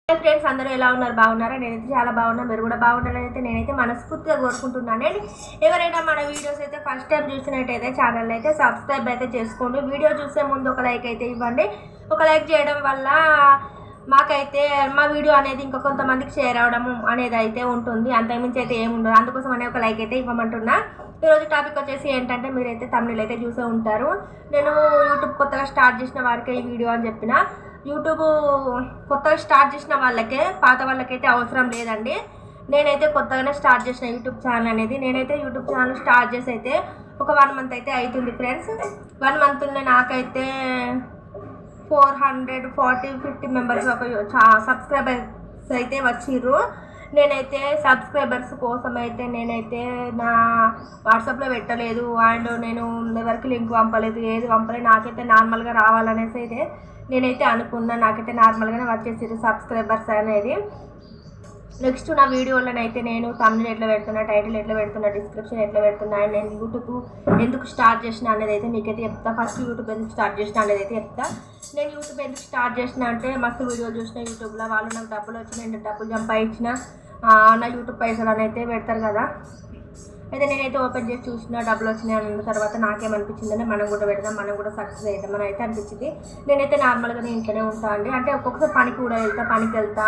Friends అందరూ ఎలా ఉన్నారు? బాగున్నారా? నేనైతే చాలా బాగున్నా. మీరు కూడా బాగుండాలైతే నేనైతే మనస్ఫూర్తిగా కోరుకుంటున్నాను. ఎవరైనా మన వీడియోస్ అయితే ఫస్ట్ టైం చూసినట్టయితే ఛానల్ అయితే సబ్స్క్రైబ్ అయితే చేసుకోండి. వీడియో చూసే ముందు ఒక లైక్ అయితే ఇవ్వండి. ఒక లైక్ చేయడం వల్ల మాకైతే మా వీడియో అనేది ఇంకా కొంతమందికి షేర్ అవ్వడం అనేది అయితే ఉంటుంది. అంతకుమించి అయితే ఏముండదు. అందుకోసం అనే ఒక లైక్ అయితే ఇవ్వమంటున్నా. ఈరోజు టాపిక్ వచ్చేసి ఏంటంటే మీరైతే తమిళ అయితే చూసే ఉంటారు. నేను యూట్యూబ్ కొత్తగా స్టార్ట్ చేసిన వారికే ఈ వీడియో అని చెప్పిన. యూట్యూబ్ కొత్తగా స్టార్ట్ చేసిన వాళ్ళకే, పాత వాళ్ళకైతే అవసరం లేదండి. నేనైతే కొత్తగానే స్టార్ట్ చేసిన యూట్యూబ్ ఛానల్ అనేది. నేనైతే యూట్యూబ్ ఛానల్ స్టార్ట్ చేసి అయితే ఒక 1 మంత్ అయితే అవుతుంది ఫ్రెండ్స్. 1 మంత్లో నాకైతే 440-50 మెంబర్స్ ఒక సబ్స్క్రైబర్స్ అయితే వచ్చిర్రు. నేనైతే సబ్స్క్రైబర్స్ కోసం అయితే నేనైతే నా వాట్సాప్లో పెట్టలేదు. అండ్ నేను ఎవరికి లింక్ పంపలేదు, ఏది పంపలేదు. నాకైతే నార్మల్గా రావాలనేసి అయితే నేనైతే అనుకున్నా. నాకైతే నార్మల్గానే వచ్చేసారు సబ్స్క్రైబర్స్ అనేది. నెక్స్ట్ నా వీడియోలనైతే నేను తమిళ ఎట్లా పెడుతున్నా, టైటిల్ ఎట్లా పెడుతున్నా, డిస్క్రిప్షన్ ఎట్లా పెడుతున్నా, అండ్ నేను యూట్యూబ్ ఎందుకు స్టార్ట్ చేసిన అనేది అయితే మీకైతే చెప్తా. ఫస్ట్ యూట్యూబ్ ఎందుకు స్టార్ట్ చేసిన అనేది అయితే చెప్తా. నేను యూట్యూబ్ ఎందుకు స్టార్ట్ చేసిన అంటే మస్తు వీడియోలు చూసిన యూట్యూబ్లో. వాళ్ళు నాకు డబ్బులు వచ్చి నేను డబ్బులు సంపాదించిన నా యూట్యూబ్ పైసలు అని అయితే పెడతారు కదా. అయితే నేనైతే ఓపెన్ చేసి చూసిన, డబ్బులు వచ్చినాయి అన్న తర్వాత నాకేమనిపించిందంటే మనం కూడా పెడదాం, మనం కూడా సక్సెస్ అవుతామని అయితే అనిపించింది. నేనైతే నార్మల్గానే ఇంట్లోనే ఉంటాను అండి. అంటే ఒక్కొక్కసారి పనికి కూడా పనికి వెళ్తా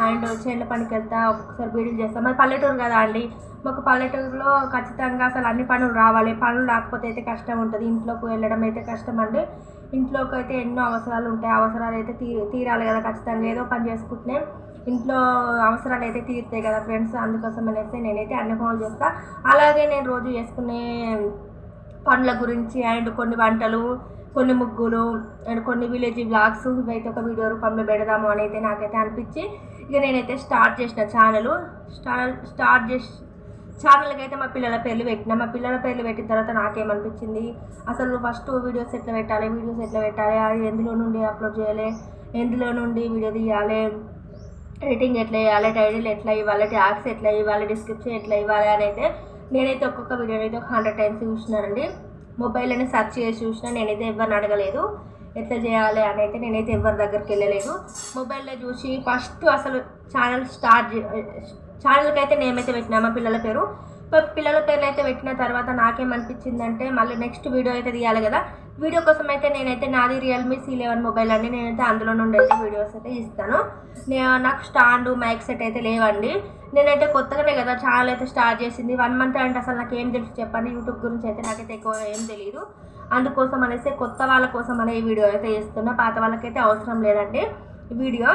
అండ్ చేనుల పనికి వెళ్తా, ఒక్కొక్కసారి బీడీలు చేస్తాం. మరి పల్లెటూరు కదా అండి, మాకు పల్లెటూరులో ఖచ్చితంగా అసలు అన్ని పనులు రావాలి. పనులు రాకపోతే అయితే కష్టం ఉంటుంది. ఇంట్లోకి వెళ్ళడం అయితే కష్టం అండి. ఇంట్లోకి అయితే ఎన్నో అవసరాలు ఉంటాయి. అవసరాలు అయితే తీరాలి కదా ఖచ్చితంగా. ఏదో పని చేసుకుంటే ఇంట్లో అవసరాలు అయితే తీరుతాయి కదా ఫ్రెండ్స్. అందుకోసం అనేసి నేనైతే అన్ని పనులు చేస్తాను. అలాగే నేను రోజు చేసుకునే పనుల గురించి అండ్ కొన్ని వంటలు, కొన్ని ముగ్గులు అండ్ కొన్ని విలేజ్ బ్లాగ్స్ ఇవైతే ఒక వీడియో రూపంలో పెడదాము అని అయితే నాకైతే అనిపించి ఇక నేనైతే స్టార్ట్ చేసిన ఛానల్కి అయితే మా పిల్లల పేర్లు పెట్టిన. మా పిల్లల పేర్లు పెట్టిన తర్వాత నాకేమనిపించింది, అసలు ఫస్ట్ వీడియోస్ ఎట్లా పెట్టాలి, అది ఎందులో నుండి అప్లోడ్ చేయాలి, ఎందులో నుండి వీడియో తీయాలి, ఎడిటింగ్ ఎట్లా చేయాలి, టైటిల్ ఎట్లా ఇవ్వాలి, ట్యాగ్స్ ఎట్లా ఇవ్వాలి, డిస్క్రిప్షన్ ఎట్లా ఇవ్వాలి అని అయితే నేనైతే ఒక్కొక్క వీడియోని అయితే ఒక 100 టైమ్స్ చూసినానండి. మొబైల్లోనే సెర్చ్ చేసి చూసినా. నేనైతే ఎవరిని అడగలేదు ఎట్లా చేయాలి అని అయితే. నేనైతే ఎవరి దగ్గరికి వెళ్ళలేదు. మొబైల్లో చూసి ఫస్ట్ అసలు ఛానల్కి అయితే నేమైతే పెట్టినా మా పిల్లల పేరు అయితే పెట్టిన తర్వాత నాకేమనిపించిందంటే మళ్ళీ నెక్స్ట్ వీడియో అయితే తీయాలి కదా. వీడియో కోసం అయితే నేనైతే నాది రియల్మీ C11 మొబైల్ అండి. నేనైతే అందులో నుండి అయితే వీడియోస్ అయితే ఇస్తాను. నాకు స్టాండ్, మైక్ సెట్ అయితే లేవండి. నేనైతే కొత్తగానే కదా ఛానల్ అయితే స్టార్ట్ చేసింది. 1 మంత్ అంటే అసలు నాకు ఏం తెలుసు చెప్పండి. యూట్యూబ్ గురించి అయితే నాకైతే ఎక్కువ ఏం తెలియదు. అందుకోసం అనేసి కొత్త వాళ్ళ కోసం అనే ఈ వీడియో అయితే చేస్తున్నా. పాత వాళ్ళకైతే అవసరం లేదండి ఈ వీడియో.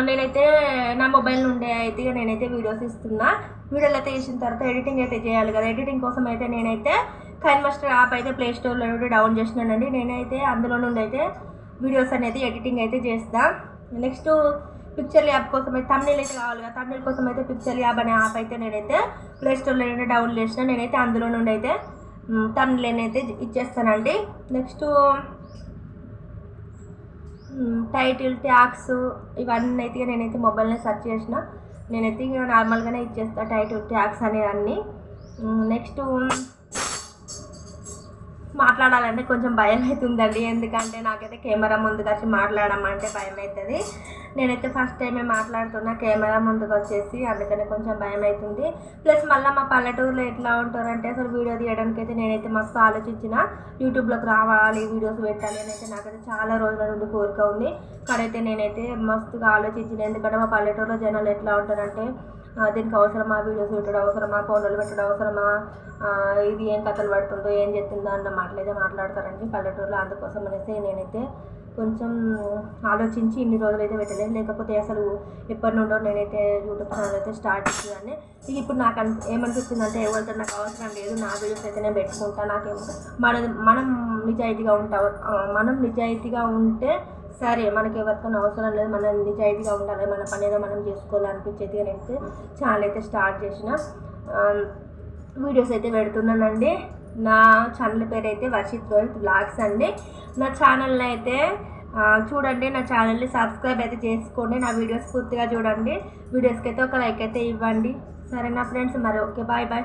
నేనైతే నా మొబైల్ నుండి అయితే నేనైతే వీడియోస్ ఇస్తున్నా. వీడియోలు అయితే చేసిన తర్వాత ఎడిటింగ్ అయితే చేయాలి కదా. ఎడిటింగ్ కోసం అయితే నేనైతే కైన్మాస్టర్ యాప్ అయితే ప్లేస్టోర్లో నుండి డౌన్ చేసినానండి. నేనైతే అందులో నుండి అయితే వీడియోస్ అనేది ఎడిటింగ్ అయితే చేస్తాను. నెక్స్ట్ పిక్చర్ యాప్ కోసం అయితే తమిళ అయితే కావాలి కదా. తమిళ కోసం అయితే పిక్చర్ యాప్ అనే యాప్ అయితే నేనైతే ప్లేస్టోర్లో నుండి డౌన్ చేసిన. నేనైతే అందులో నుండి అయితే తమిళనైతే ఇచ్చేస్తానండి. నెక్స్ట్ టైటిల్, ట్యాగ్స్ ఇవన్నీ అయితే నేనైతే మొబైల్ని సెర్చ్ చేసిన. నేనైతే ఇక నార్మల్గానే ఇచ్చేస్తాను టైటిల్, ట్యాగ్స్ అనేవన్నీ. నెక్స్ట్ మాట్లాడాలంటే కొంచెం భయం అవుతుందండి. ఎందుకంటే నాకైతే కెమెరా ముందుకు వచ్చి మాట్లాడడం అంటే భయం అవుతుంది. నేనైతే ఫస్ట్ టైమే మాట్లాడుతున్నా కెమెరా ముందుకు వచ్చేసి, అందుకని కొంచెం భయం అవుతుంది. ప్లస్ మళ్ళీ మా పల్లెటూరులో ఎట్లా ఉంటారంటే అసలు వీడియో తీయడానికి అయితే నేనైతే మస్తు ఆలోచించిన. యూట్యూబ్లోకి రావాలి, వీడియోస్ పెట్టాలి అని అయితే నాకైతే చాలా రోజుల నుండి కోరిక ఉంది. కాడైతే నేనైతే మస్తుగా ఆలోచించిన. ఎందుకంటే మా పల్లెటూరులో జనాలు ఎట్లా ఉంటారంటే దీనికి అవసరమా, వీడియోస్ పెట్టడం అవసరమా, ఫోన్లు పెట్టడం అవసరమా, ఇది ఏం కథలు పడుతుందో, ఏం చెప్తుందో అన్న మాటలైతే మాట్లాడతారండి పల్లెటూరులో. అందుకోసం అనేసి నేనైతే కొంచెం ఆలోచించి ఇన్ని రోజులు అయితే పెట్టలేదు. లేకపోతే అసలు ఎప్పటి నుండో నేనైతే యూట్యూబ్ ఛానల్ అయితే స్టార్ట్ చేసేదాన్ని. ఇప్పుడు నాకు ఏమనిపిస్తుందంటే ఎవరితో నాకు అవసరం లేదు, నా వీడియోస్ అయితే నేను పెట్టుకుంటా. నాకేమో మనం నిజాయితీగా ఉంటే సరే, మనకి ఎవరితో అవసరం లేదు, మనం నిజాయితీగా ఉండాలి, మన పని ఏదో మనం చేసుకోవాలి అనిపించేది. నేనైతే ఛానల్ అయితే స్టార్ట్ చేసిన, వీడియోస్ అయితే పెడుతున్నానండి. నా ఛానల్ పేరు అయితే వర్షిత్ రోహిత్ బ్లాగ్స్ అండి. నా ఛానల్ని అయితే చూడండి, నా ఛానల్ని సబ్స్క్రైబ్ అయితే చేసుకోండి. నా వీడియోస్ పూర్తిగా చూడండి. వీడియోస్కి అయితే ఒక లైక్ అయితే ఇవ్వండి. సరేనా ఫ్రెండ్స్? మరి ఓకే, బాయ్ బాయ్.